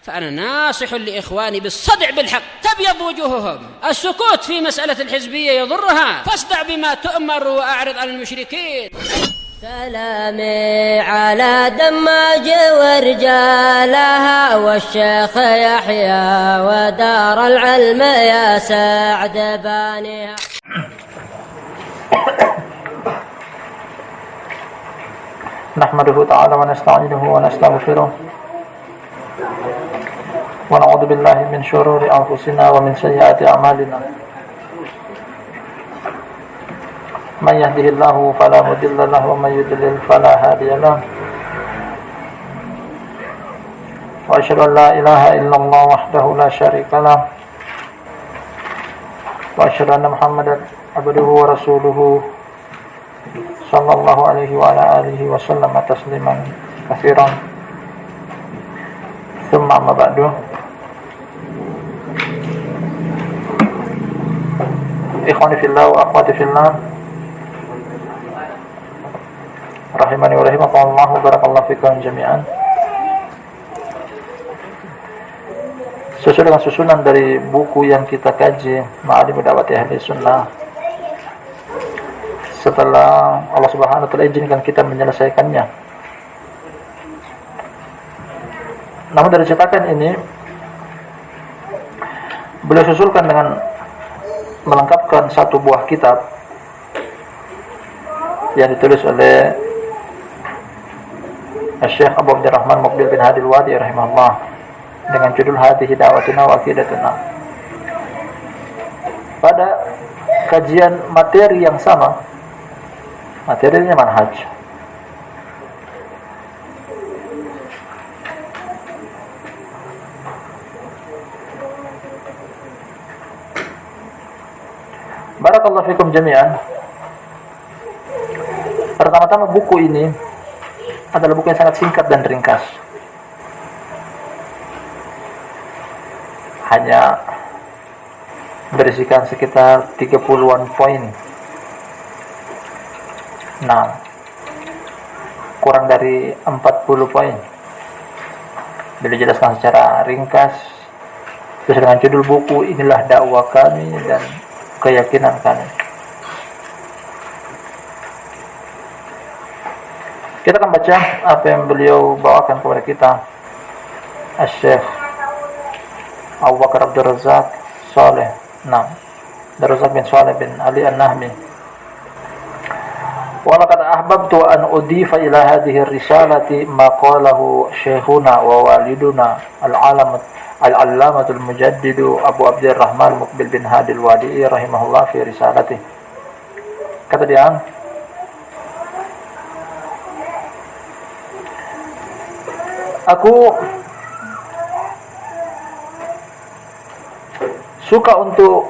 فأنا ناصح لإخواني بالصدع بالحق تبيض وجوههم. السكوت في مسألة الحزبية يضرها، فاصدع بما تؤمر وأعرض عن المشركين. سلامي على دماج ورجالها والشيخ يحيى ودار العلم يا سعد بانيها. نحمده تعالى ونستعينه ونستغفره ونعوذ بالله من شرور أنفسنا ومن سيئات أعمالنا. من يهده الله فلا مضل له ومن يضلل فلا هادي له. وأشهد أن لا إله إلا الله وحده لا شريك له وأشهد أن محمدا عبده ورسوله صلى الله عليه وعلى آله وسلم تسليما كثيرا. ثم أما بعد. Ikhwani fillah wa akhwati fillah, rahimani wa rahimakumullah, barakallahu fikum jami'an. Sesuai dengan susunan dari buku yang kita kaji, Ma'alim Da'wati Ahli Sunnah, setelah Allah Subhanahu wa taala izinkan kita menyelesaikannya. Namun dari cetakan ini beliau susulkan dengan melengkapkan satu buah kitab yang ditulis oleh Syekh Abu Abdurrahman Muqbil bin Hadi Al-Wadi rahimahullah dengan judul Hadhihi Da'watuna wa Aqidatuna. Pada kajian materi yang sama, materinya manhaj, barakallahu fikum jami'an. Pertama-tama, buku ini adalah buku yang sangat singkat dan ringkas. Hanya berisikan sekitar 30-an poin. Nah, kurang dari 40 poin. Beliau jelaskan secara ringkas sesuai dengan judul buku, inilah dakwah kami dan keyakinan kami. Kita akan baca apa yang beliau bawakan kepada kita. Syekh Abu Bakar Abdul Razak Saleh, Abdul Razak bin Saleh bin Ali An-Nahmi. Walaqad ahbabtu an udifa ila hadhihi ar-risalati ma qalahu syekhuna wa waliduna al-allamatul mujaddidu Abu Abdurrahman Muqbil bin Hadi Al-Wadi'i rahimahullah fi risalatih. Kata dia, aku suka untuk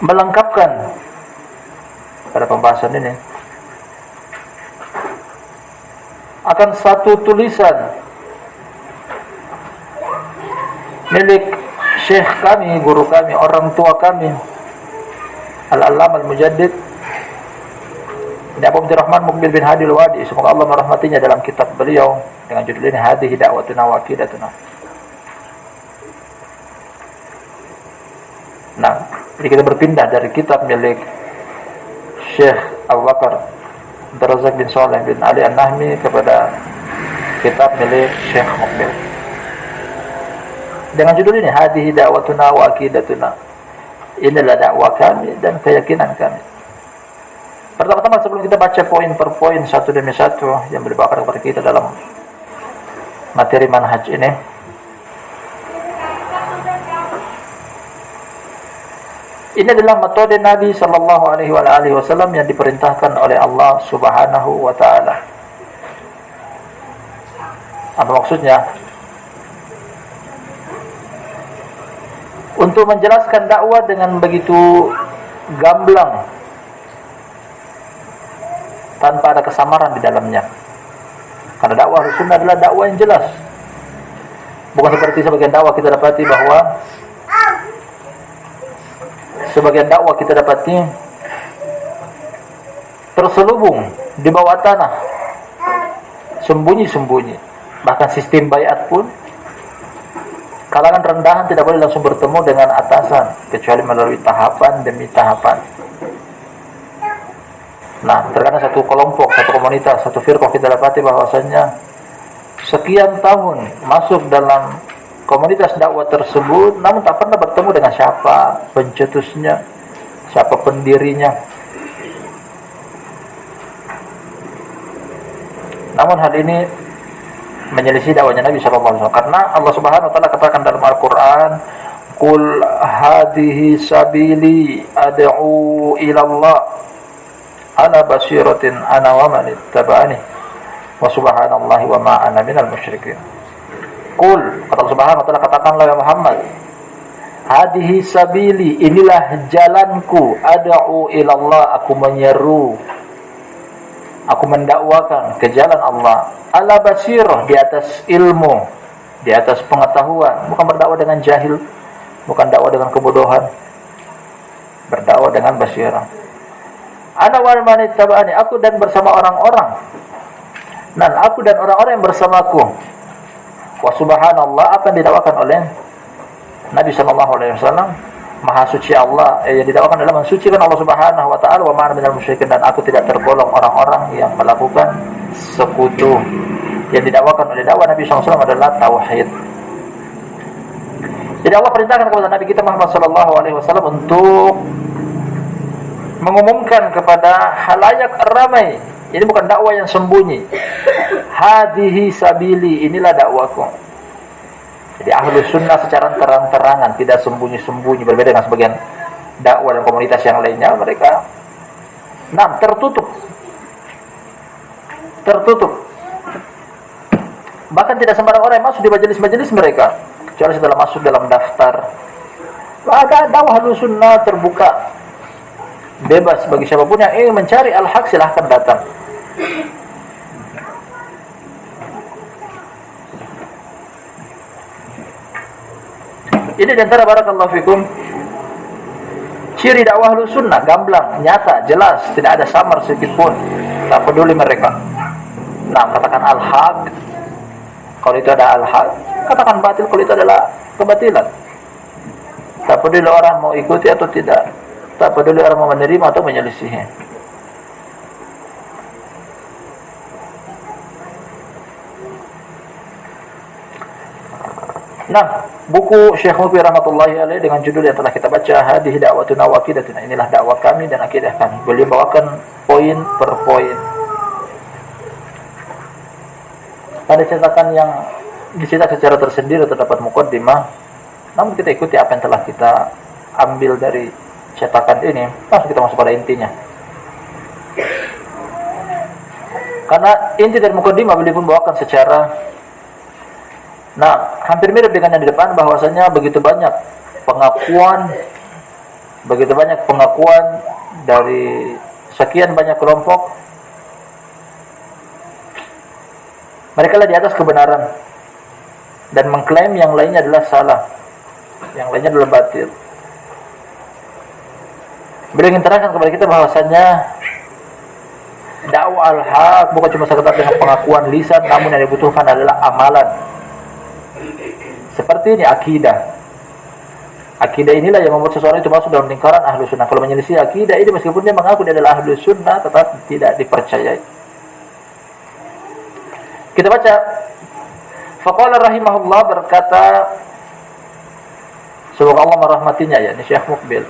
melengkapkan pada pembahasan ini akan satu tulisan milik syekh kami, guru kami, orang tua kami, Al-Allamah Al-Mujaddid Abu Abdurrahman Muqbil bin Hadi Al-Wadi, semoga Allah merahmatinya, dalam kitab beliau dengan judul ini Hadhihi Da'watuna wa Aqidatuna. Nah, jadi kita berpindah dari kitab milik Syekh Abu Bakar Abdul Razak bin Saleh bin Ali An-Nahmi kepada kitab milik Syekh Muqbil dengan judul ini Hadhihi Da'watuna wa Aqidatuna. Inilah dakwah kami dan keyakinan kami. Pertama-tama, sebelum kita baca poin per poin satu demi satu yang dibawakan kepada kita dalam materi manhaj ini, ini adalah metode Nabi sallallahu alaihi wasallam yang diperintahkan oleh Allah Subhanahu wa taala. Apa maksudnya? Untuk menjelaskan dakwah dengan begitu gamblang, tanpa ada kesamaran di dalamnya. Karena dakwah Sunnah adalah dakwah yang jelas. Bukan seperti sebagian dakwah kita dapati bahwa terselubung di bawah tanah sembunyi-sembunyi. Bahkan sistem baiat pun kalangan rendahan tidak boleh langsung bertemu dengan atasan kecuali melalui tahapan demi tahapan. Nah, terkadang satu kelompok, satu komunitas, satu firqah kita dapati bahwasanya sekian tahun masuk dalam komunitas dakwah tersebut, namun tak pernah bertemu dengan siapa pencetusnya, siapa pendirinya. Namun hal ini menyelisih dakwahnya Nabi SAW, karena Allah Subhanahu wa taala katakan dalam Al-Qur'an, "Qul hadhihi sabili ad'u ila Allah ala basiratin ana wa man ittaba'ani wa subhanallahi wa ma ana minal musyrikin." Qul, kata Allah Subhanahu wa taala, katakanlah ya Muhammad, hadhihi sabili, inilah jalanku, ad'u ila Allah, aku menyeru, aku mendakwakan ke jalan Allah, ala basirah, di atas ilmu, di atas pengetahuan, bukan berdakwah dengan jahil, bukan dakwah dengan kebodohan, berdakwah dengan basirah. Ana wal man ittaba'ani, aku dan bersama orang-orang, dan aku dan orang-orang yang bersamaku. Wa subhanallah, apa yang didakwakan oleh Nabi SAW, Maha suci Allah, yang didakwakan adalah mensucikan Allah Subhanahu wa taala, wa ma'ana minal musyrikin, dan aku tidak tergolong orang-orang yang melakukan sekutu. Yang didakwakan oleh dakwah Nabi SAW adalah tauhid. Jadi Allah perintahkan kepada Nabi kita Muhammad SAW untuk mengumumkan kepada halayak ramai. Ini bukan dakwah yang sembunyi. Hadihi sabili, inilah dakwaku. Jadi ahlu sunnah secara terang-terangan, tidak sembunyi-sembunyi, berbeda dengan sebagian dakwah dan komunitas yang lainnya. Mereka tertutup. Bahkan tidak sembarang orang yang masuk di majelis-majelis mereka, kecuali setelah masuk dalam daftar. Maka dakwah ahlu sunnah terbuka, bebas bagi siapapun yang ingin mencari al-haq, silahkan datang. Ini diantara barakallahu fikum ciri dakwah Ahlus Sunnah, gamblang, nyata, jelas, tidak ada samar sedikit pun. Tak peduli mereka. Nah, katakan al-haq kalau itu ada al-haq, katakan batil kalau itu adalah kebatilan. Tak peduli orang mau ikuti atau tidak, tak peduli orang mau menerima atau menyelisihi. Nah, buku Syekh Mukbil rahmatullahi alaih dengan judul yang telah kita baca, Hadhihi da'watuna wa aqidatuna, inilah dakwah kami dan akidah kami. Beliau bawakan poin per poin. Ada cetakan yang dicetak secara tersendiri, terdapat muqaddimah. Namun kita ikuti apa yang telah kita ambil dari cetakan ini, langsung kita masuk pada intinya. Karena inti dari muqaddimah beliau pun bawakan secara hampir mirip dengan yang di depan, bahwasanya begitu banyak pengakuan dari sekian banyak kelompok, mereka lah di atas kebenaran dan mengklaim yang lainnya adalah salah, yang lainnya adalah batil. Beliau ingin terangkan kepada kita bahwasanya dakwah al-haq bukan cuma sekedar dengan pengakuan lisan, namun yang dibutuhkan adalah amalan. Seperti ini akidah. Akidah inilah yang membuat seseorang itu masuk dalam lingkaran ahlu sunnah. Kalau menyelisih akidah ini, meskipun dia mengaku dia adalah ahlu sunnah, tetap tidak dipercayai. Kita baca. Faqala rahimahullah, berkata, semoga Allah merahmatinya, ya, ini Syekh Mukbil.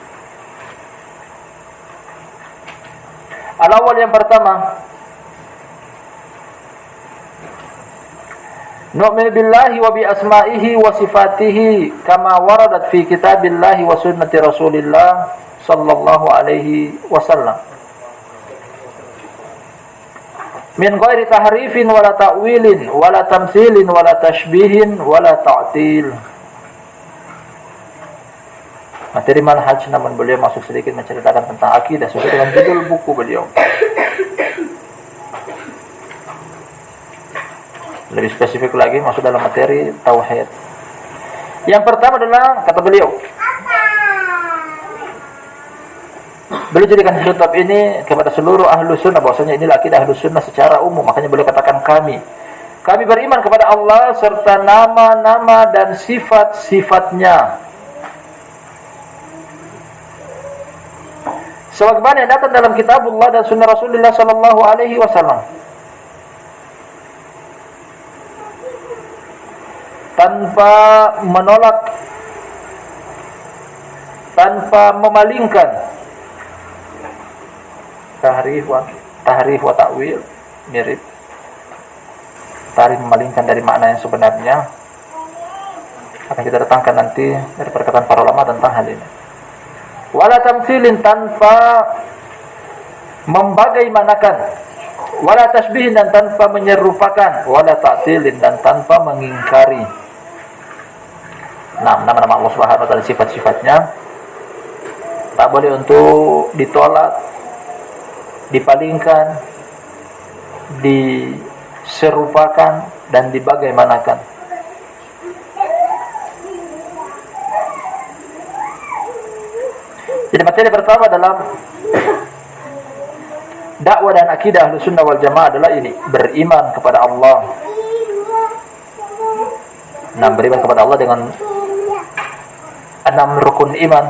Al-awwal, yang pertama, nu'minu billahi wa bi asma'ihi wa sifatihi kama waradat fi kitabillahi wa sunnati Rasulillah sallallahu alaihi wasallam min ghairi tahrifin wala ta'wilin wala tamtsilin wala tashbihin wala ta'til. Materi manhaj, namun beliau masuk sedikit menceritakan tentang akidah sesuai dengan judul buku beliau. Lebih spesifik lagi masuk dalam materi tauhid. Yang pertama adalah, kata beliau, beliau jadikan kitab ini kepada seluruh ahlu sunnah, bahwasanya inilah akidah ahlu sunnah secara umum. Makanya beliau katakan kami. Kami beriman kepada Allah serta nama-nama dan sifat-sifatnya. Sebagaimana yang datang dalam kitabullah dan sunnah Rasulullah sallallahu alaihi wasallam. Tanpa menolak, tanpa memalingkan. Tahrif wa ta'wil mirip. Tahrif memalingkan dari makna yang sebenarnya. Akan kita datangkan nanti dari perkataan para ulama tentang hal ini. Wala tamtsilin, tanpa membagaimanakan. Wala tasbihin, dan tanpa menyerupakan. Wala ta'tilin, dan tanpa mengingkari. Nah, nama-nama Allah Subhanahu wa taala, sifat-sifatnya tak boleh untuk ditolak, dipalingkan, diserupakan, dan dibagaimanakan. Jadi materi pertama dalam dakwah dan akidah Ahlussunnah wal Jamaah adalah ini, beriman kepada Allah. Nah, beriman kepada Allah dengan 6 rukun iman.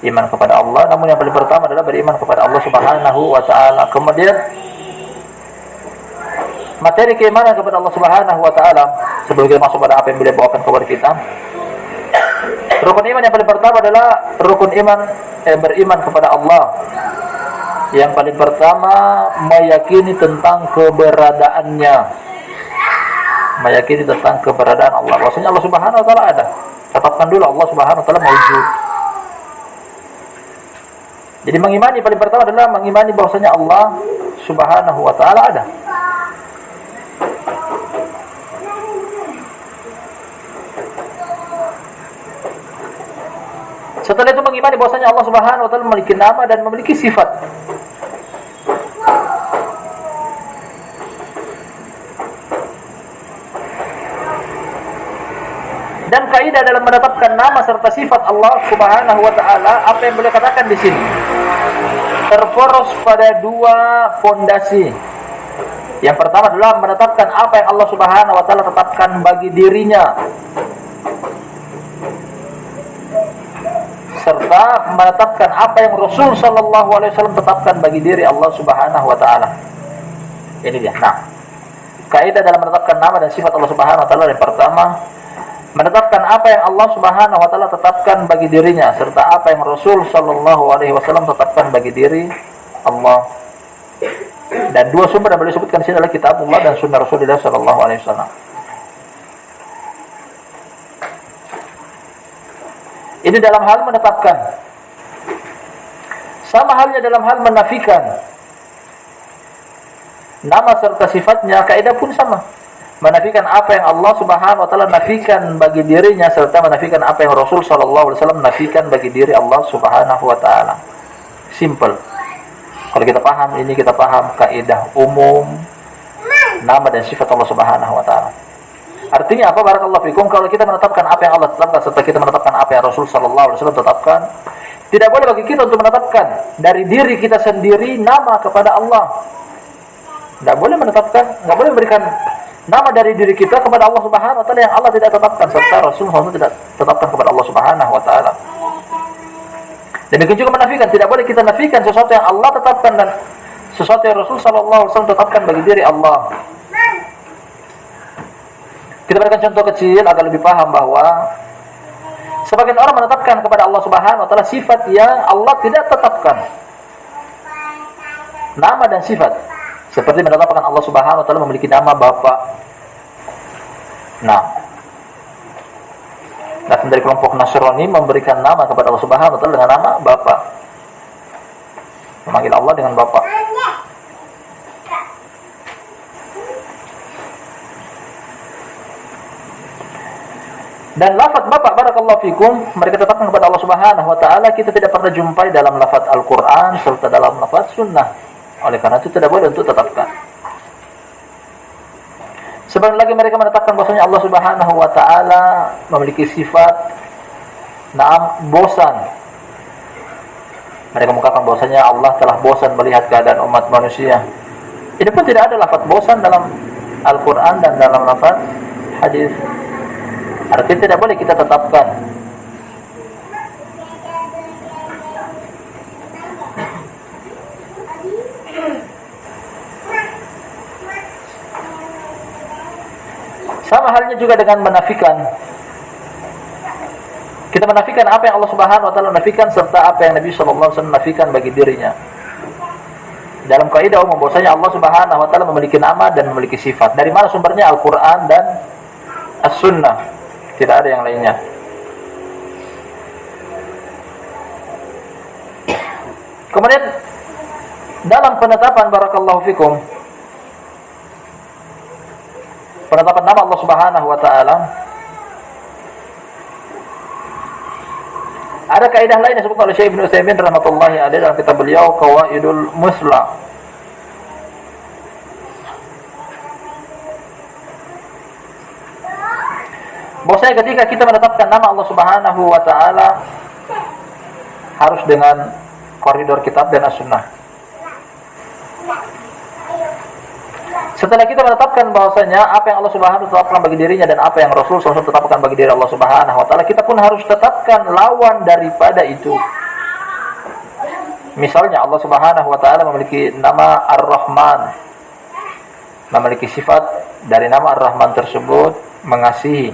Iman kepada Allah, namun yang paling pertama adalah beriman kepada Allah Subhanahu wa taala. Kemudian materi keimanan kepada Allah Subhanahu wa taala, sebelum kita masuk pada apa yang beliau bawakan kepada kita. Rukun iman yang paling pertama adalah rukun iman beriman kepada Allah. Yang paling pertama, meyakini tentang keberadaannya. Meyakini tentang keberadaan Allah. Bahwasanya Allah Subhanahu wa taala ada. Tetapkan dulu Allah Subhanahu wa taala maujud. Jadi mengimani paling pertama adalah mengimani bahwasanya Allah Subhanahu wa taala ada. Setelah itu mengimani bahwasanya Allah Subhanahu wa taala memiliki nama dan memiliki sifat. Dan kaidah dalam menetapkan nama serta sifat Allah Subhanahu wa taala, apa yang boleh katakan di sini, terporos pada 2 fondasi. Yang pertama adalah menetapkan apa yang Allah Subhanahu wa taala tetapkan bagi dirinya, serta menetapkan apa yang Rasul sallallahu alaihi wasallam tetapkan bagi diri Allah Subhanahu wa taala. Ini dia. Nah, kaidah dalam menetapkan nama dan sifat Allah Subhanahu wa taala yang pertama, menetapkan apa yang Allah Subhanahu wa taala tetapkan bagi dirinya, serta apa yang Rasul sallallahu alaihi wasallam tetapkan bagi diri Allah. Dan 2 sumber yang boleh disebutkan di sini adalah kitabullah dan sunnah Rasulullah sallallahu alaihi wasallam. Ini dalam hal menetapkan. Sama halnya dalam hal menafikan nama serta sifatnya, kaidah pun sama. Menafikan apa yang Allah Subhanahu wa taala nafikan bagi dirinya, serta menafikan apa yang Rasul sallallahu alaihi wasallam nafikan bagi diri Allah Subhanahu wa taala. Simple. Kalau kita paham ini, kita paham kaidah umum nama dan sifat Allah Subhanahu wa taala. Artinya apa? Barakallahu fikum, kalau kita menetapkan apa yang Allah tetapkan serta kita menetapkan apa yang Rasul sallallahu alaihi wasallam tetapkan, tidak boleh bagi kita untuk menetapkan dari diri kita sendiri nama kepada Allah. Tidak boleh menetapkan, tidak boleh memberikan nama dari diri kita kepada Allah Subhanahu wa taala yang Allah tidak tetapkan, serta Rasul sallallahu tidak tetapkan kepada Allah Subhanahu wa taala. Demikian juga menafikan, tidak boleh kita nafikan sesuatu yang Allah tetapkan dan sesuatu yang Rasul sallallahu alaihi wasallam tetapkan bagi diri Allah. Kita berikan contoh kecil agar lebih paham bahwa sebagian orang menetapkan kepada Allah Subhanahu wa taala sifat yang Allah tidak tetapkan. Nama dan sifat. Seperti menetapkan Allah Subhanahu wa taala memiliki nama Bapa. Nah, datang dari kelompok Nasrani memberikan nama kepada Allah Subhanahu wa taala dengan nama Bapa. Memanggil Allah dengan Bapa. Dan lafaz Bapa, barakallahu fikum, mereka tetapkan kepada Allah Subhanahu wa taala, kita tidak pernah jumpai dalam lafaz Al-Qur'an serta dalam lafaz sunnah. Oleh karena itu tidak boleh untuk tetapkan. Sebentar lagi mereka menetapkan bahwasanya Allah Subhanahu wa taala memiliki sifat bosan. Mereka mengatakan bahwasanya Allah telah bosan melihat keadaan umat manusia. Ini pun tidak ada lafaz bosan dalam Al-Quran dan dalam lafaz hadis. Artinya tidak boleh kita tetapkan sama halnya juga dengan menafikan. Kita menafikan apa yang Allah Subhanahu wa taala nafikan serta apa yang Nabi sallallahu alaihi wasallam nafikan bagi dirinya. Dalam kaidah umum bahwasanya Allah Subhanahu wa taala memiliki nama dan memiliki sifat. Dari mana sumbernya? Al-Qur'an dan As-Sunnah. Tidak ada yang lainnya. Kemudian dalam penetapan barakallahu fikum, penetapan nama Allah Subhanahu wa taala, ada kaidah lain yang disebutkan oleh Syekh Ibnu Utsaimin rahmatullahi alaihi dalam kitab beliau Qawaidul Musla. Bahwasanya ketika kita menetapkan nama Allah Subhanahu wa taala harus dengan koridor kitab dan as-sunnah. Setelah kita menetapkan bahwasanya apa yang Allah Subhanahu wa taala tetapkan bagi dirinya dan apa yang Rasul SAW tetapkan bagi diri Allah Subhanahu wa taala, kita pun harus tetapkan lawan daripada itu. Misalnya Allah Subhanahu wa taala memiliki nama Ar-Rahman, memiliki sifat dari nama Ar-Rahman tersebut mengasihi.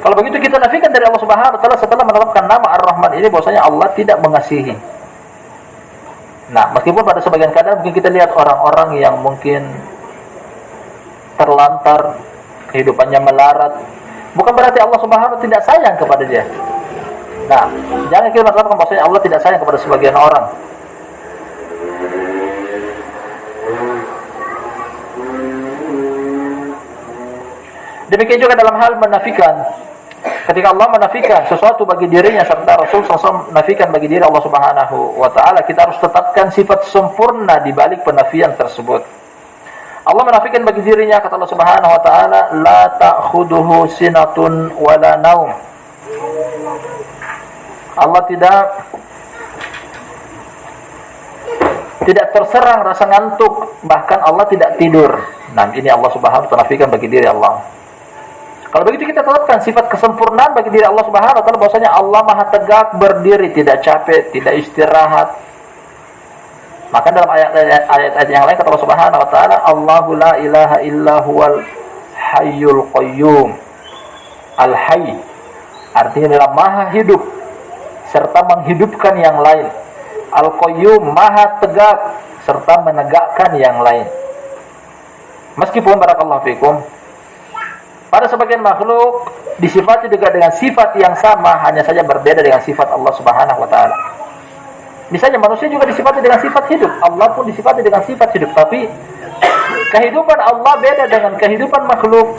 Kalau begitu kita nafikan dari Allah Subhanahu wa taala setelah menetapkan nama Ar-Rahman ini bahwasanya Allah tidak mengasihi. Nah, meskipun pada sebagian keadaan mungkin kita lihat orang-orang yang mungkin terlantar, kehidupannya melarat, bukan berarti Allah Subhanahu wa taala tidak sayang kepada dia. Nah, jangan kita mengatakan bahwasanya Allah tidak sayang kepada sebagian orang. Demikian juga dalam hal menafikan. Ketika Allah menafikan sesuatu bagi dirinya serta Rasul SAW menafikan bagi diri Allah Subhanahu wa taala, kita harus tetapkan sifat sempurna di balik penafian tersebut. Allah menafikan bagi dirinya, kata Allah Subhanahu wa taala, la ta'khuduhu sinatun wala naum. Allah tidak terserang rasa ngantuk, bahkan Allah tidak tidur. Nah, ini Allah Subhanahu wa taala nafikan bagi diri Allah. Kalau begitu kita tetapkan sifat kesempurnaan bagi diri Allah Subhanahu wa taala bahwasanya Allah Maha tegak berdiri, tidak capek, tidak istirahat. Maka dalam ayat-ayat yang lain kata Allah Subhanahu wa taala, Allahu la ilaha illa huwal hayyul qayyum. Al-hayy artinya adalah Maha hidup serta menghidupkan yang lain. Al-qayyum Maha tegak serta menegakkan yang lain. Meskipun barakallahu fikum pada sebagian makhluk disifati juga dengan sifat yang sama, hanya saja berbeda dengan sifat Allah Subhanahu wa taala. Misalnya manusia juga disifati dengan sifat hidup, Allah pun disifati dengan sifat hidup, tapi kehidupan Allah beda dengan kehidupan makhluk.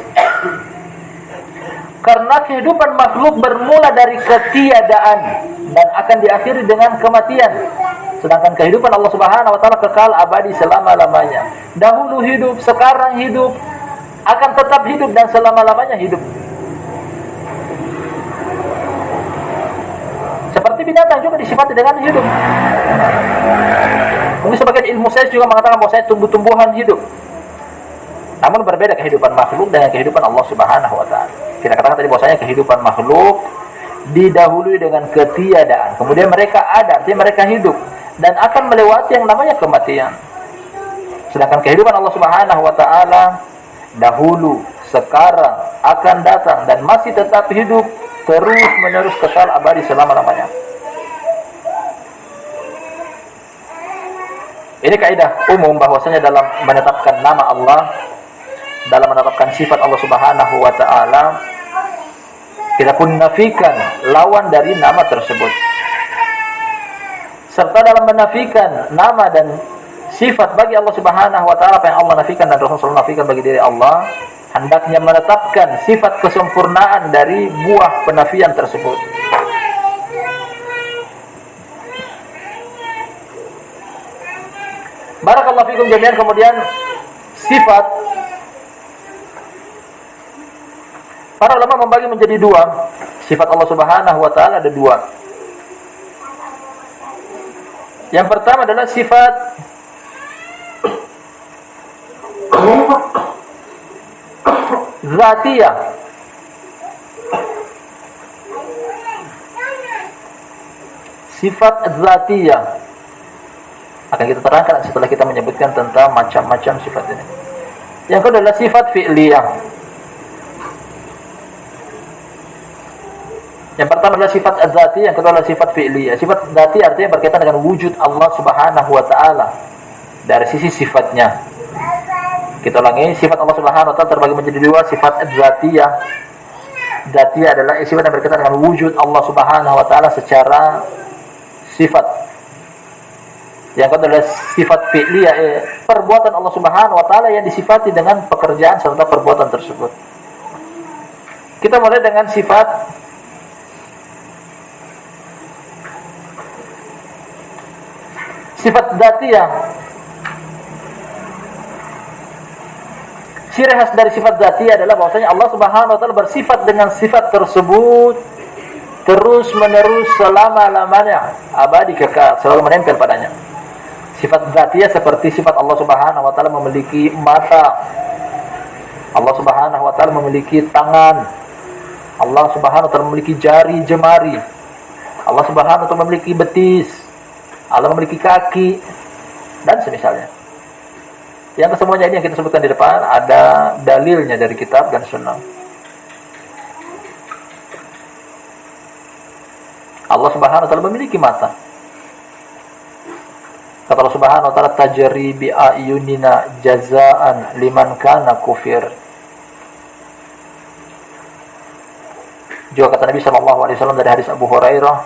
Karena kehidupan makhluk bermula dari ketiadaan dan akan diakhiri dengan kematian. Sedangkan kehidupan Allah Subhanahu wa taala kekal abadi selama-lamanya. Dahulu hidup, sekarang hidup, akan tetap hidup dan selama-lamanya hidup. Seperti binatang juga disifati dengan hidup. Mungkin sebagian ilmu sains juga mengatakan bahwa saya tumbuh-tumbuhan hidup. Namun berbeda kehidupan makhluk dengan kehidupan Allah Subhanahu wa taala. Kita katakan tadi bahwasanya kehidupan makhluk didahului dengan ketiadaan. Kemudian mereka ada, artinya mereka hidup dan akan melewati yang namanya kematian. Sedangkan kehidupan Allah Subhanahu wa taala dahulu, sekarang, akan datang dan masih tetap hidup terus menerus kekal abadi selama-lamanya. Ini kaidah umum bahwasanya dalam menetapkan nama Allah, dalam menetapkan sifat Allah Subhanahu wa taala, kita pun nafikan lawan dari nama tersebut. Serta dalam menafikan nama dan sifat bagi Allah Subhanahu wa taala, apa yang Allah nafikan dan Rasulullah nafikan bagi diri Allah, hendaknya menetapkan sifat kesempurnaan dari buah penafian tersebut. Barakallahu fikum jami'an. Kemudian sifat para ulama membagi menjadi dua. Sifat Allah Subhanahu wa taala ada dua. Yang pertama adalah sifat Zatiyah. Sifat zatiyah akan kita terangkan setelah kita menyebutkan tentang macam-macam sifat ini. Yang kedua adalah sifat fi'liyah. Yang pertama adalah sifat dzati, yang kedua adalah sifat fi'liyah. Sifat dzati artinya berkaitan dengan wujud Allah Subhanahu wa taala dari sisi sifatnya. Kita ulangi, sifat Allah Subhanahu wa taala terbagi menjadi dua, sifat dzatiyah. Dzatiyah adalah sifat yang berkaitan dengan wujud Allah Subhanahu wa taala secara sifat. Yang kedua adalah sifat fi'liyah, perbuatan Allah Subhanahu wa taala yang disifati dengan pekerjaan serta perbuatan tersebut. Kita mulai dengan sifat dzatiyah. Ciri khas dari sifat dzatiyah adalah bahwasanya Allah Subhanahu wa taala bersifat dengan sifat tersebut terus menerus selama-lamanya, abadi kekal, selalu menempel padanya. Sifat dzatiyah seperti sifat Allah Subhanahu wa taala memiliki mata. Allah Subhanahu wa taala memiliki tangan. Allah Subhanahu wa taala memiliki jari jemari. Allah Subhanahu wa taala memiliki betis. Allah memiliki kaki dan semisalnya. Yang kesemuanya ini yang kita sebutkan di depan ada dalilnya dari kitab dan sunnah. Allah Subhanahu wa taala memiliki mata. Kata Allah Subhanahu wa taala, tajri bi ayunina jazaan liman kana kufir. Juga kata Nabi sallallahu alaihi wasallam dari hadis Abu Hurairah,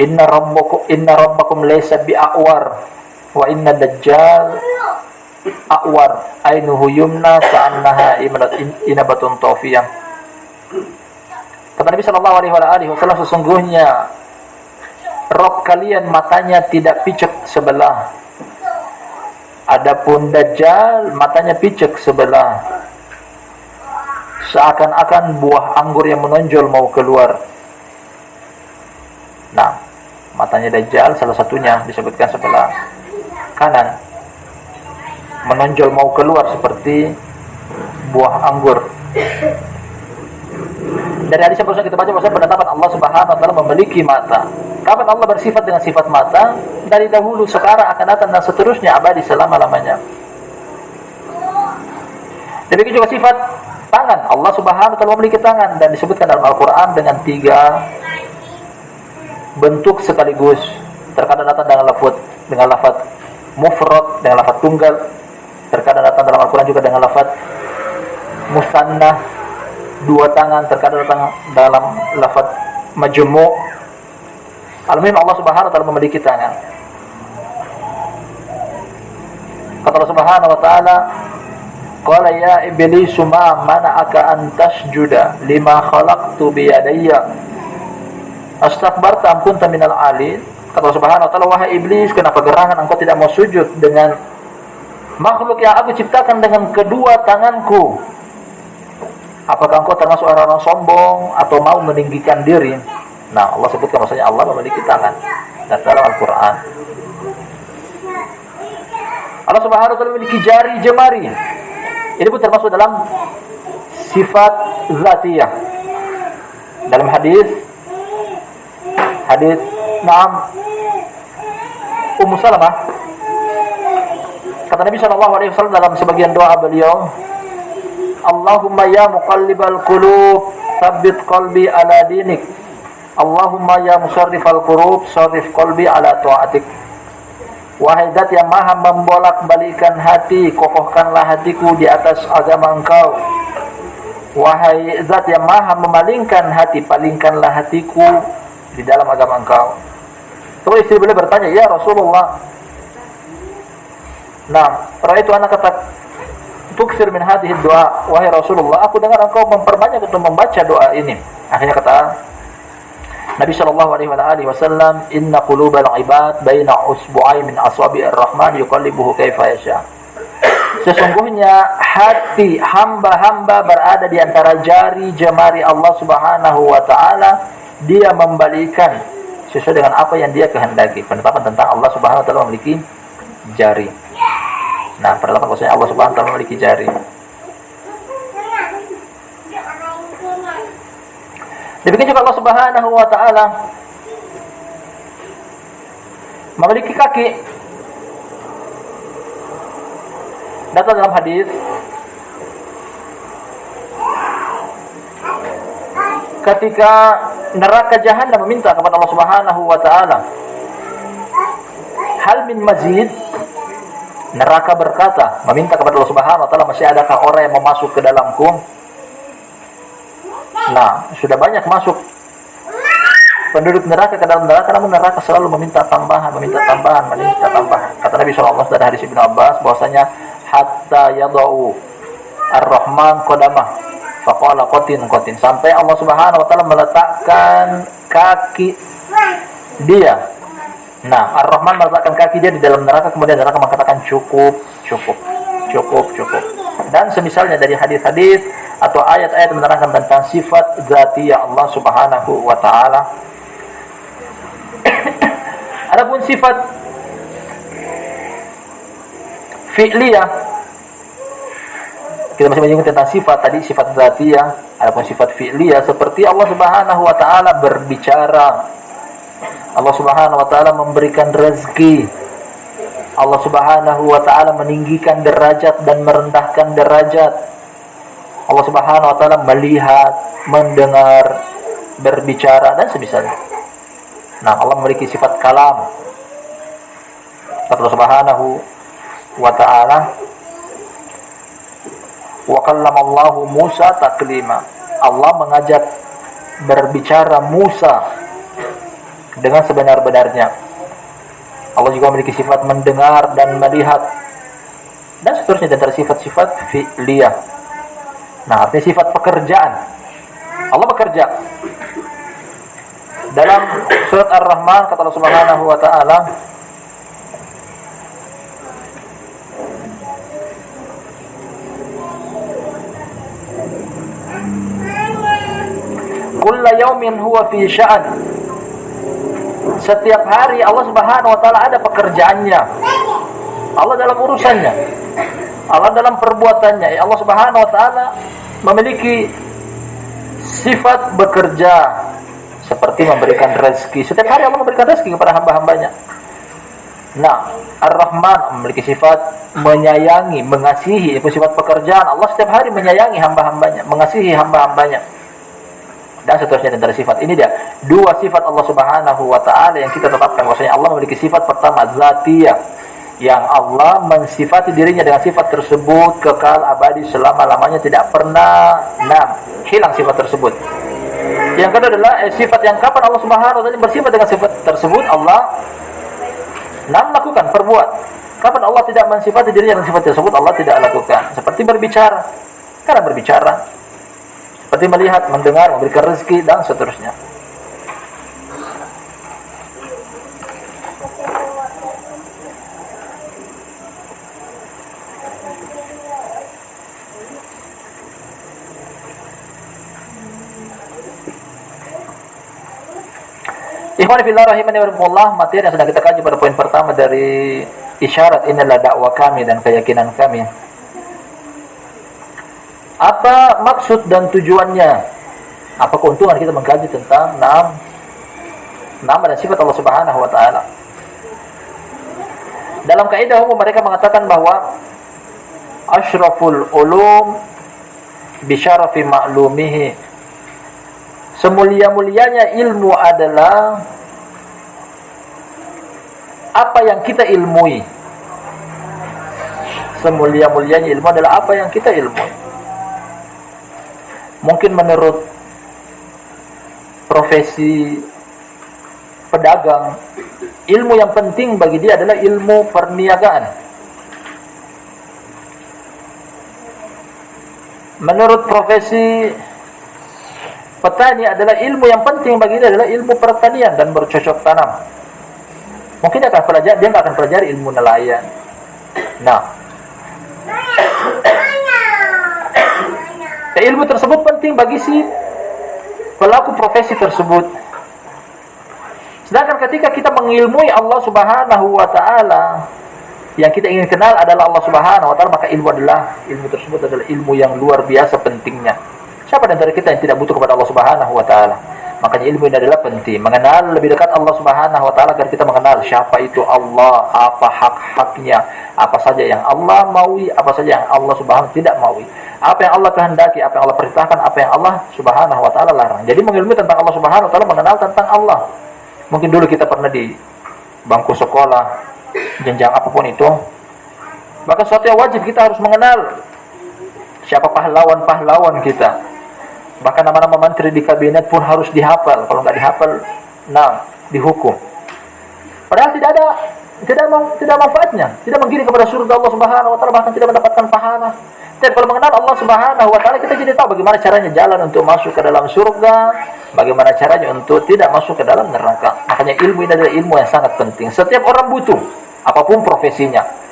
Inna rabbakum laysa bi'awar wa inna dajjal a'war ainuhu yumna ka'annaha inabatun tawfiyah. Kata Nabi sallallahu alaihi wasallam, sesungguhnya Rob kalian matanya tidak picek sebelah, adapun Dajjal matanya picek sebelah, seakan-akan buah anggur yang menonjol mau keluar. Nah, matanya Dajjal salah satunya disebutkan sebelah kanan, menonjol mau keluar seperti buah anggur. Dari hadis yang barusan kita baca, bahwa penetapan Allah Subhanahu wa taala memiliki mata. Kapan Allah bersifat dengan sifat mata? Dari dahulu, sekarang, akan datang dan seterusnya, abadi selama-lamanya. Demikian juga sifat tangan. Allah Subhanahu wa taala memiliki tangan dan disebutkan dalam Al-Qur'an dengan 3 bentuk sekaligus. Terkadang datang dengan lafaz mufrad, dengan lafaz tunggal. Terkadang datang dalam Al-Qur'an juga dengan lafaz musanna, 2 tangan. Terkadang datang dalam lafaz majmu'. Al-Muhim, Allah Subhanahu wa taala memiliki tangan. Kata Allah Subhanahu wa taala, qala ya iblisu ma mana'aka an tasjuda lima khalaqtu bi yadayya astakbarta am kunta minal 'alin. Kata Allah Subhanahu wa taala, wahai iblis, kenapa gerangan engkau tidak mau sujud dengan makhluk yang aku ciptakan dengan kedua tanganku? Apakah engkau termasuk orang-orang sombong atau mau meninggikan diri? Nah, Allah sebutkan maksudnya Allah memiliki tangan dan dalam Al-Quran. Allah Subhanahu wa taala memiliki jari jemari. Ini pun termasuk dalam sifat zatiyah. Dalam hadis Ummu Salamah, kata Nabi sallallahu alaihi wasallam dalam sebagian doa beliau, Allahumma ya muqallibal qulub, tsabbit qalbi ala dinik. Allahumma ya musarrifal qulub, sarrif qalbi ala ta'atik. Wahai zat yang maha membolak-balikan hati, kokohkanlah hatiku di atas agama engkau. Wahai zat yang maha memalingkan hati, palingkanlah hatiku di dalam agama engkau. Terus istri beliau bertanya, ya Rasulullah, nah, ra'aitu anak kata tuksir min hadhihi doa, wahai Rasulullah, aku dengar engkau memperbanyak untuk membaca doa ini. Akhirnya kata Nabi sallallahu alaihi wasallam, inna qulubal ibad baina usbu'ai min asabi'ir rahman yuqallibuhu kaifa yasha. Sesungguhnya hati hamba-hamba berada di antara jari jemari Allah Subhanahu wa taala, dia membalikan sesuai dengan apa yang dia kehendaki. Penetapan tentang Allah Subhanahu wa taala memiliki jari. Nah, pertama bahwasanya Allah Subhanahu wa taala memiliki jari. Demikian juga Allah Subhanahu wa taala memiliki kaki. Datang dalam hadis ketika neraka jahanam meminta kepada Allah Subhanahu wa taala, hal min mazid, neraka berkata, meminta kepada Allah Subhanahu wa taala, masih adakah orang yang mau masuk ke dalamku? Nah, sudah banyak masuk penduduk neraka ke dalam neraka, namun neraka selalu meminta tambahan, meminta tambahan, meminta tambahan. Kata Nabi SAW dari hadis Ibnu Abbas bahwasanya hatta yadau ar-Rahman qadamah faqala qatin, sampai Allah Subhanahu wa taala meletakkan kaki dia. Nah, Ar-Rahman meletakkan kaki dia di dalam neraka, kemudian neraka mengatakan cukup. Dan semisalnya dari hadis-hadis atau ayat-ayat menerangkan tentang sifat zatiyah Allah Subhanahu wa taala. Adapun sifat fi'liyah, kita masih menyinggung tentang sifat tadi, sifat zatiyah. Adapun sifat fi'liyah seperti Allah Subhanahu wa taala berbicara, Allah Subhanahu wa taala memberikan rezeki, Allah Subhanahu wa taala meninggikan derajat dan merendahkan derajat, Allah Subhanahu wa taala melihat, mendengar, berbicara dan semisalnya. Nah, Allah memiliki sifat kalam. Allah Subhanahu wa taala, wa kallamallahu Musa taklima. Allah mengajak berbicara Musa dengan sebenar-benarnya. Allah juga memiliki sifat mendengar dan melihat dan seterusnya, dan sifat-sifat fi'liyah. Nah, artinya sifat pekerjaan. Allah bekerja. Dalam surat Ar-Rahman kata Allah Subhanahu wa taala, kullu yaumin huwa fi sya'an. Setiap hari Allah Subhanahu wa taala ada pekerjaannya. Allah dalam urusannya, Allah dalam perbuatannya. Allah Subhanahu wa taala memiliki sifat bekerja, seperti memberikan rezeki. Setiap hari Allah memberikan rezeki kepada hamba-hambanya. Nah, Ar-Rahman memiliki sifat menyayangi, mengasihi. Itu sifat pekerjaan. Allah setiap hari menyayangi hamba-hambanya, mengasihi hamba-hambanya. Dan seterusnya dan sifat. Ini dia dua sifat Allah Subhanahu wa taala yang kita tetapkan bahwasanya Allah memiliki sifat pertama zatiyah, yang Allah mensifati dirinya dengan sifat tersebut kekal abadi selama-lamanya, tidak pernah hilang sifat tersebut. Yang kedua adalah sifat yang kapan Allah Subhanahu wa taala bersifat dengan sifat tersebut, Allah melakukan, perbuat. Kapan Allah tidak mensifati dirinya dengan sifat tersebut, Allah tidak lakukan. Seperti berbicara, karena berbicara. Seperti melihat, mendengar, memberikan rezeki dan seterusnya. Ikhwan fillah rahimani wa rahimakumullah, materi yang sedang kita kaji pada poin pertama dari isyarat inilah dakwah kami dan keyakinan kami. Apa maksud dan tujuannya? Apa keuntungan kita mengkaji tentang nama dan sifat Allah Subhanahu wa taala? Dalam kaidah umum mereka mengatakan bahwa asyraful ulum bi syarafi ma'lumihi. Semulia-mulianya ilmu adalah apa yang kita ilmui. Semulia-mulianya ilmu adalah apa yang kita ilmui. Mungkin menurut profesi pedagang, ilmu yang penting bagi dia adalah ilmu perniagaan. Menurut profesi petani adalah ilmu yang penting bagi dia adalah ilmu pertanian dan bercocok tanam. Mungkin dia nggak akan pelajari ilmu nelayan. Nah, ilmu tersebut penting bagi si pelaku profesi tersebut. Sedangkan ketika kita mengilmui Allah Subhanahu wa taala, Yang kita ingin kenal adalah Allah Subhanahu wa taala, maka ilmu tersebut adalah ilmu yang luar biasa pentingnya. Siapa di antara kita yang tidak butuh kepada Allah Subhanahu wa taala? Makanya ilmu ini adalah penting. Mengenal lebih dekat Allah Subhanahu wa taala agar kita mengenal siapa itu Allah, apa hak-haknya, apa saja yang Allah maui, apa saja yang Allah Subhanahu tidak maui. Apa yang Allah kehendaki, apa yang Allah perintahkan, apa yang Allah Subhanahu wa taala larang. Jadi mengilmui tentang Allah Subhanahu wa taala, mengenal tentang Allah. Mungkin dulu kita pernah di bangku sekolah, jenjang apapun itu, maka sesuatu yang wajib kita harus mengenal siapa pahlawan-pahlawan kita. Bahkan nama-nama menteri di kabinet pun harus dihafal. Kalau nggak dihafal, dihukum. Padahal tidak manfaatnya, tidak menggiring kepada surga Allah Subhanahu wa taala, bahkan tidak mendapatkan pahala. Dan kalau mengenal Allah Subhanahu wa taala, kita jadi tahu bagaimana caranya jalan untuk masuk ke dalam surga, bagaimana caranya untuk tidak masuk ke dalam neraka. Makanya ilmu ini adalah ilmu yang sangat penting. Setiap orang butuh, apapun profesinya.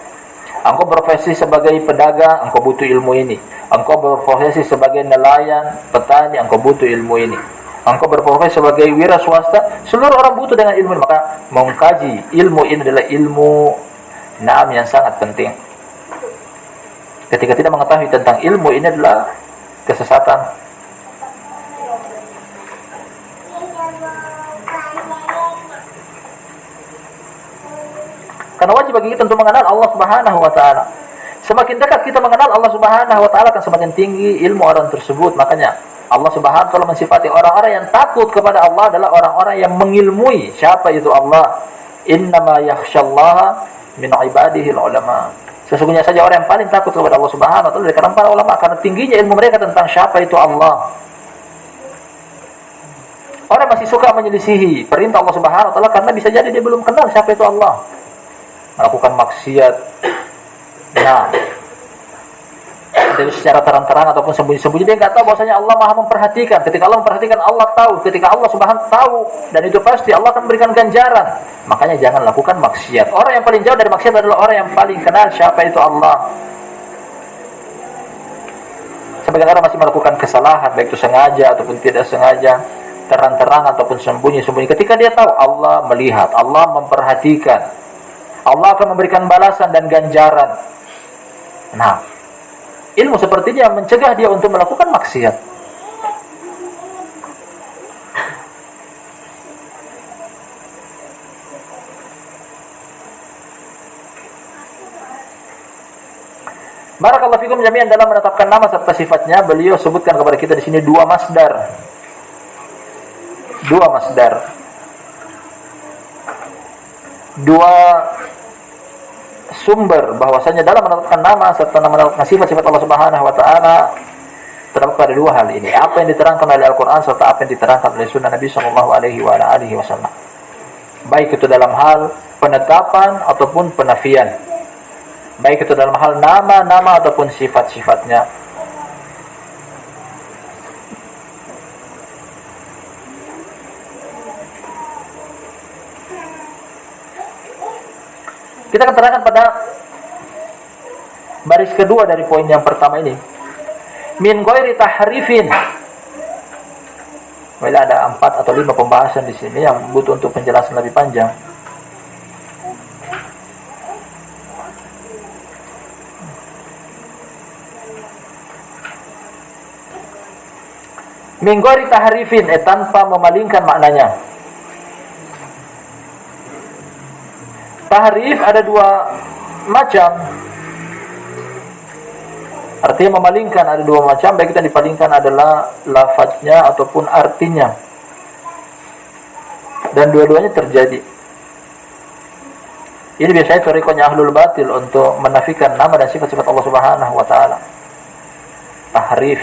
Engkau berprofesi sebagai pedagang, engkau butuh ilmu ini. Engkau berprofesi sebagai nelayan, petani, engkau butuh ilmu ini. Engkau berprofesi sebagai wira swasta, seluruh orang butuh dengan ilmu ini. Maka mengkaji ilmu ini adalah ilmu yang sangat penting. Ketika tidak mengetahui tentang ilmu ini adalah kesesatan. Karena wajib bagi kita untuk mengenal Allah Subhanahu wa taala. Semakin dekat kita mengenal Allah Subhanahu wa taala, akan semakin tinggi ilmu orang tersebut. Makanya Allah Subhanahu wa taala mensifati orang-orang yang takut kepada Allah adalah orang-orang yang mengilmui siapa itu Allah. Innama yakhsyallaha min ibadihi ulama. Sesungguhnya saja orang yang paling takut kepada Allah Subhanahu wa taala dari kalangan para ulama, karena tingginya ilmu mereka tentang siapa itu Allah. Orang masih suka menyelisihi perintah Allah Subhanahu wa taala karena bisa jadi dia belum kenal siapa itu Allah. Melakukan maksiat. Dari secara terang-terang ataupun sembunyi-sembunyi, dia nggak tahu bahwasanya Allah Maha memperhatikan. Ketika Allah memperhatikan, Allah tahu. Ketika Allah Subhanahu tahu, dan itu pasti Allah akan memberikan ganjaran. Makanya jangan lakukan maksiat. Orang yang paling jauh dari maksiat adalah orang yang paling kenal siapa itu Allah. Sebagian orang masih melakukan kesalahan, baik itu sengaja ataupun tidak sengaja, terang-terang ataupun sembunyi-sembunyi. Ketika dia tahu Allah melihat, Allah memperhatikan, Allah akan memberikan balasan dan ganjaran. Ilmu seperti ini yang mencegah dia untuk melakukan maksiat. Barakallahu fikum jami'an. Dalam menetapkan nama serta sifatnya, beliau sebutkan kepada kita di sini dua masdar. Dua sumber bahwasanya dalam menetapkan nama serta menetapkan sifat-sifat Allah Subhanahu wa taala terdapat pada dua hal ini. Apa yang diterangkan oleh Al-Qur'an serta apa yang diterangkan oleh sunnah Nabi sallallahu alaihi wasallam. Baik itu dalam hal penetapan ataupun penafian. Baik itu dalam hal nama-nama ataupun sifat-sifatnya. Kita akan terangkan pada baris kedua dari poin yang pertama ini. Min ghairi tahrifin. Ada 4 atau 5 pembahasan di sini yang butuh untuk penjelasan lebih panjang. Min ghairi tahrifin, tanpa memalingkan maknanya. Tahrif ada dua macam. Artinya memalingkan ada dua macam. Baik kita dipalingkan adalah lafadznya ataupun artinya. Dan dua-duanya terjadi. Ini biasanya thariqahnya ahlul batil untuk menafikan nama dan sifat-sifat Allah Subhanahu wa taala. Tahrif,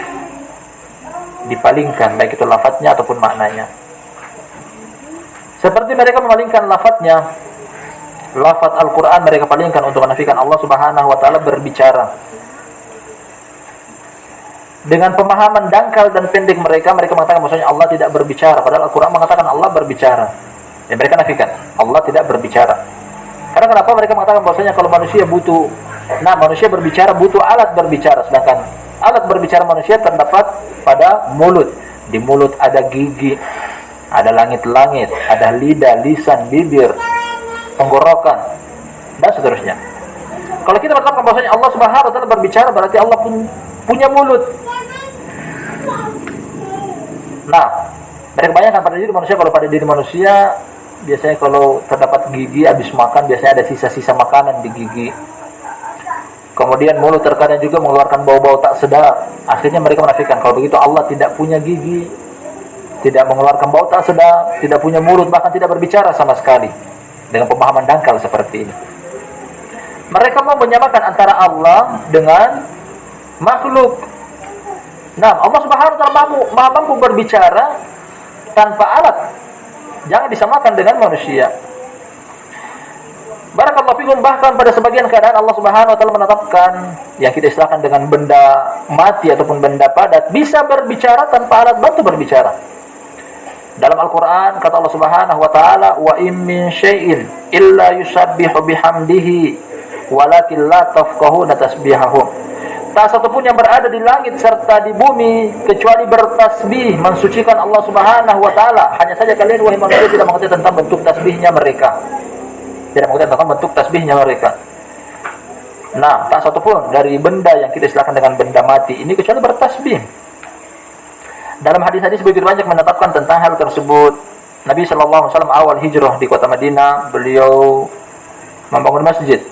dipalingkan baik itu lafadznya ataupun maknanya. Seperti mereka memalingkan lafadznya. Lafaz Al-Quran mereka palingkan untuk menafikan Allah Subhanahu wa taala berbicara. Dengan pemahaman dangkal dan pendek mereka mengatakan bahwasanya Allah tidak berbicara, padahal Al-Quran mengatakan Allah berbicara. Dan mereka nafikan Allah tidak berbicara. Karena kenapa mereka mengatakan bahwasanya kalau manusia butuh, manusia berbicara butuh alat berbicara, sedangkan alat berbicara manusia terdapat pada mulut. Di mulut ada gigi, ada langit-langit, ada lidah, lisan, bibir, tenggorokan, dan seterusnya. Kalau kita menetapkan bahwasanya Allah Subhanahu wa taala berbicara, berarti Allah pun punya mulut. Nah, mereka bayangkan pada diri manusia, kalau pada diri manusia biasanya kalau terdapat gigi habis makan biasanya ada sisa-sisa makanan di gigi. Kemudian mulut terkadang juga mengeluarkan bau-bau tak sedap. Akhirnya mereka menafikan kalau begitu Allah tidak punya gigi, tidak mengeluarkan bau tak sedap, tidak punya mulut, bahkan tidak berbicara sama sekali. Dengan pemahaman dangkal seperti ini, mereka mau menyamakan antara Allah dengan makhluk. Nah, Allah Subhanahu wa taala mampu berbicara tanpa alat. Jangan disamakan dengan manusia. Barakallahu fikum, bahkan pada sebagian keadaan Allah Subhanahu wa taala menetapkan yang kita istilahkan dengan benda mati ataupun benda padat bisa berbicara tanpa alat bantu berbicara. Dalam Al-Qur'an kata Allah Subhanahu wa taala, "Wa in min syai'in illa yusabbihu bihamdihi walakin la tafqahuna tasbihahum." Tak satu pun yang berada di langit serta di bumi kecuali bertasbih mensucikan Allah Subhanahu wa taala. Hanya saja kalian wahai manusia tidak mengetahui tentang bentuk tasbihnya mereka. Tidak mengetahui tentang bentuk tasbihnya mereka. Nah, tak satu pun dari benda yang kita istilahkan dengan benda mati ini kecuali bertasbih. Dalam hadis-hadis begitu banyak menetapkan tentang hal tersebut. Nabi sallallahu alaihi wasallam awal hijrah di kota Madinah, beliau membangun masjid.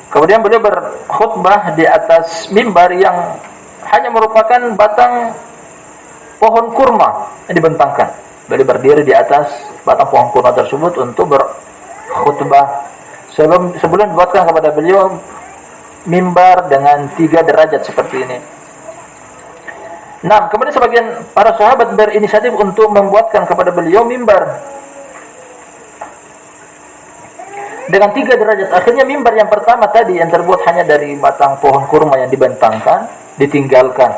Kemudian beliau berkhutbah di atas mimbar yang hanya merupakan batang pohon kurma yang dibentangkan. Beliau berdiri di atas batang pohon kurma tersebut untuk berkhutbah. Sebelum dibuatkan kepada beliau mimbar dengan 3 derajat seperti ini. Nah, kemudian sebagian para sahabat berinisiatif untuk membuatkan kepada beliau mimbar dengan 3 derajat. Akhirnya mimbar yang pertama tadi yang terbuat hanya dari batang pohon kurma yang dibentangkan ditinggalkan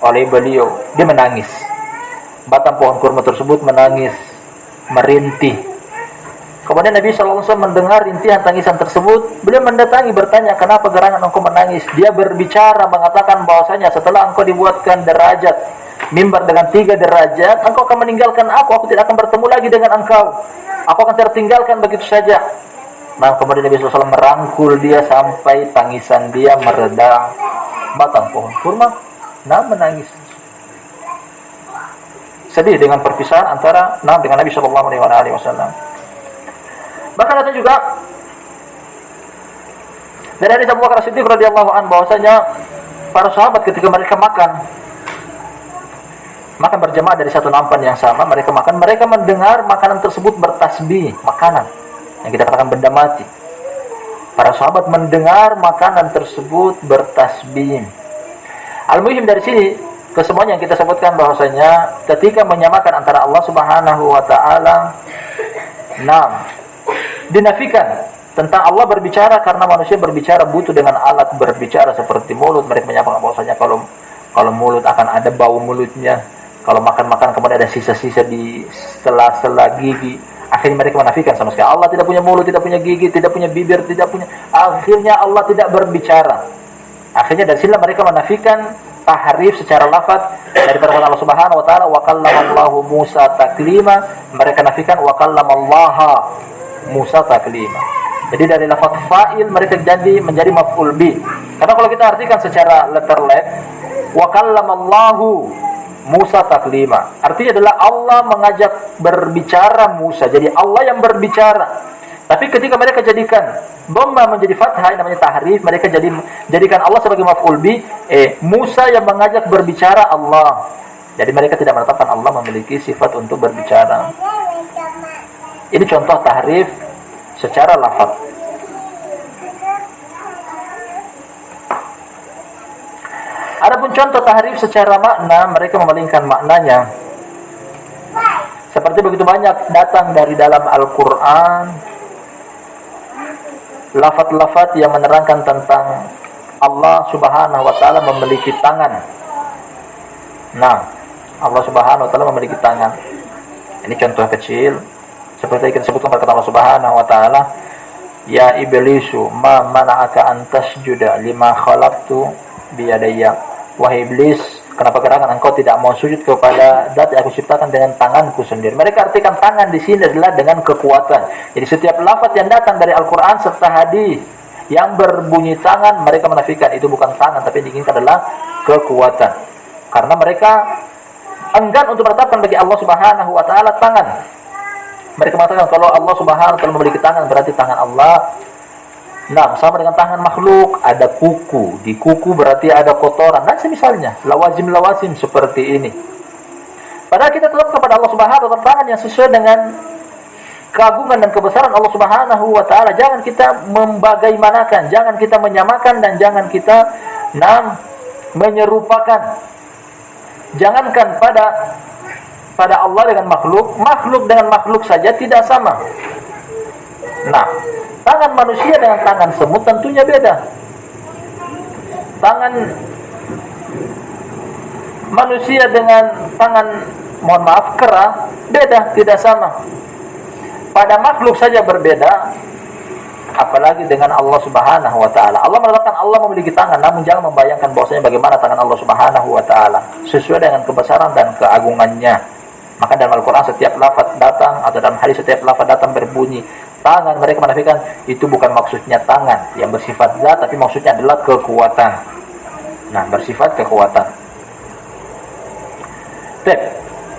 oleh beliau. Dia menangis. Batang pohon kurma tersebut menangis, merintih. Kemudian Nabi SAW mendengar rintihan tangisan tersebut. Beliau mendatangi bertanya, "Kenapa gerangan engkau menangis?" Dia berbicara mengatakan bahwasanya setelah engkau dibuatkan derajat mimbar dengan 3 derajat, engkau akan meninggalkan aku tidak akan bertemu lagi dengan engkau. Aku akan tertinggalkan begitu saja. Nah, kemudian Nabi SAW merangkul dia sampai tangisan dia meredam batang pohon kurma. Nah, menangis. Sedih dengan perpisahan antara dengan Nabi SAW. Bahkan ada juga dari hadits Abu Bakar Siddiq radhiyallahu anhu bahwasanya para sahabat ketika mereka makan berjamaah dari satu nampan yang sama, mereka mendengar makanan tersebut bertasbih, makanan yang kita katakan benda mati. Para sahabat mendengar makanan tersebut bertasbih. Al-muhim dari sini kesemuanya yang kita sebutkan bahwasanya ketika menyamakan antara Allah Subhanahu wa taala, dinafikan tentang Allah berbicara karena manusia berbicara butuh dengan alat berbicara seperti mulut. Mereka menyatakan bahwasanya kalau mulut akan ada bau mulutnya, kalau makan kemudian ada sisa-sisa di sela-sela gigi. Akhirnya mereka menafikan sama sekali Allah tidak punya mulut, tidak punya gigi, tidak punya bibir, akhirnya Allah tidak berbicara. Akhirnya dari sini mereka menafikan tahrif secara lafaz dari perkataan Allah Subhanahu wa taala, wa kallamallahu Musa taklima. Mereka nafikan wa kallamallaha Musa taklima. Jadi dari lafaz fa'il mereka menjadi maf'ul bi. Karena kalau kita artikan secara letterlet, wa kallamallahu Musa taklima, artinya adalah Allah mengajak berbicara Musa. Jadi Allah yang berbicara. Tapi ketika mereka jadikan dhamma menjadi fathah, namanya tahrif, mereka jadikan Allah sebagai maf'ul bi, Musa yang mengajak berbicara Allah. Jadi mereka tidak menetapkan Allah memiliki sifat untuk berbicara. Ini contoh tahrif secara lafaz. Adapun contoh tahrif secara makna, mereka memalingkan maknanya. Seperti begitu banyak datang dari dalam Al-Quran lafaz-lafaz yang menerangkan tentang Allah Subhanahu wa taala memiliki tangan. Allah Subhanahu wa taala memiliki tangan. Ini contoh kecil. Seperti kita sebutkan pada Allah Subhanahu wa taala, "Ya iblisu ma mana'aka an tasjuda lima khalaqtu biyadayya." Wahai iblis, kenapa gerangan engkau tidak mau sujud kepada zat yang aku ciptakan dengan tanganku sendiri? Mereka artikan tangan di sini adalah dengan kekuatan. Jadi setiap lafaz yang datang dari Al-Quran serta hadis Yang berbunyi tangan mereka menafikan itu bukan tangan, tapi yang diinginkan adalah kekuatan. Karena mereka enggan untuk menetapkan bagi Allah Subhanahu wa taala tangan. Mereka mengatakan kalau Allah Subhanahu wa taala memiliki tangan berarti tangan Allah sama dengan tangan makhluk, ada kuku, di kuku berarti ada kotoran dan semisalnya, lawazim seperti ini. Padahal kita tetap kepada Allah Subhanahu wa taala tangan yang sesuai dengan keagungan dan kebesaran Allah Subhanahu wa taala. Jangan kita membagaimanakan, jangan kita menyamakan dan jangan kita menyerupakan. Jangankan pada Allah dengan makhluk dengan makhluk saja tidak sama. Tangan manusia dengan tangan semut tentunya beda. Tangan manusia dengan tangan, mohon maaf, kera, beda, tidak sama. Pada makhluk saja berbeda, apalagi dengan Allah Subhanahu wa taala. Allah mengatakan Allah memiliki tangan, namun jangan membayangkan bahwasanya bagaimana tangan Allah Subhanahu wa taala, sesuai dengan kebesaran dan keagungannya. Maka dalam Al-Qur'an setiap lafaz datang atau dalam hadis setiap lafaz datang berbunyi tangan, mereka menafikan itu bukan maksudnya tangan yang bersifat zat, tapi maksudnya adalah kekuatan. Bersifat kekuatan.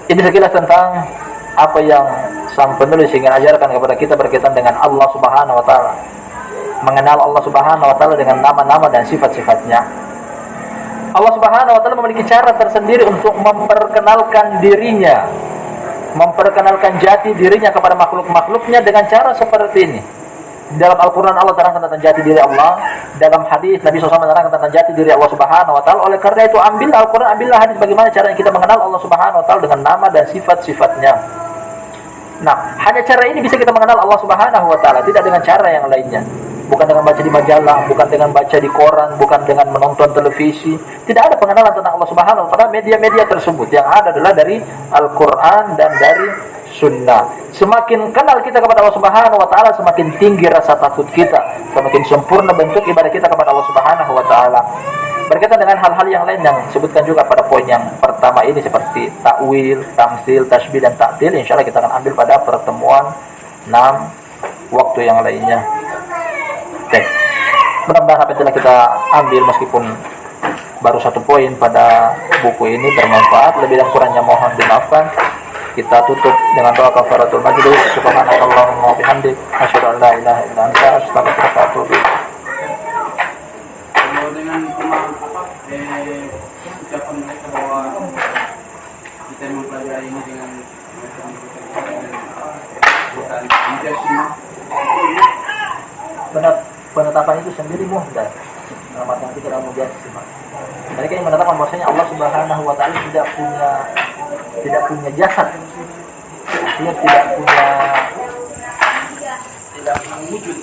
Ini sekilas tentang apa yang sang penulis ingin ajarkan kepada kita berkaitan dengan Allah Subhanahu wa taala. Mengenal Allah Subhanahu wa taala dengan nama-nama dan sifat-sifatnya. Allah Subhanahu wa taala memiliki cara tersendiri untuk memperkenalkan dirinya, memperkenalkan jati dirinya kepada makhluk-makhluknya dengan cara seperti ini. Dalam Al-Quran Allah terangkan tentang jati diri Allah, dalam hadis Nabi SAW menerangkan tentang jati diri Allah Subhanahu wa taala. Oleh karena itu ambillah Al-Quran, ambillah hadis, bagaimana caranya kita mengenal Allah Subhanahu wa taala dengan nama dan sifat-sifatnya. Hanya cara ini bisa kita mengenal Allah Subhanahu wa taala, tidak dengan cara yang lainnya. Bukan dengan baca di majalah, bukan dengan baca di koran, bukan dengan menonton televisi. Tidak ada pengenalan tentang Allah Subhanahu wa taala media-media tersebut. Yang ada adalah dari Al-Quran dan dari Sunnah. Semakin kenal kita kepada Allah Subhanahu wa taala, semakin tinggi rasa takut kita, semakin sempurna bentuk ibadah kita kepada Allah Subhanahu wa taala. Berkaitan dengan hal-hal yang lain yang disebutkan juga pada poin yang pertama ini seperti takwil, tamtsil, tasbih dan ta'til, insyaallah kita akan ambil pada pertemuan 6 waktu yang lainnya. Mudah-mudahan apa yang telah kita ambil meskipun baru 1 poin pada buku ini bermanfaat. Lebih dan kurangnya mohon dimaafkan. Kita tutup dengan doa kafaratul majlis. Subhanakallahumma wa bihamdik, asyhadu an la ilaha illa anta, astaghfiruka wa atubu ilaik. Dengan ucapan mereka bahwa kita mempelajari ini dengan bukan mujasimah. Penetapan itu sendiri muhdats. Dalam artian kita adalah mujasimah. Mereka yang menetapkan bahwasanya Allah Subhanahu wa taala tidak punya jasad. Artinya tidak punya wujud.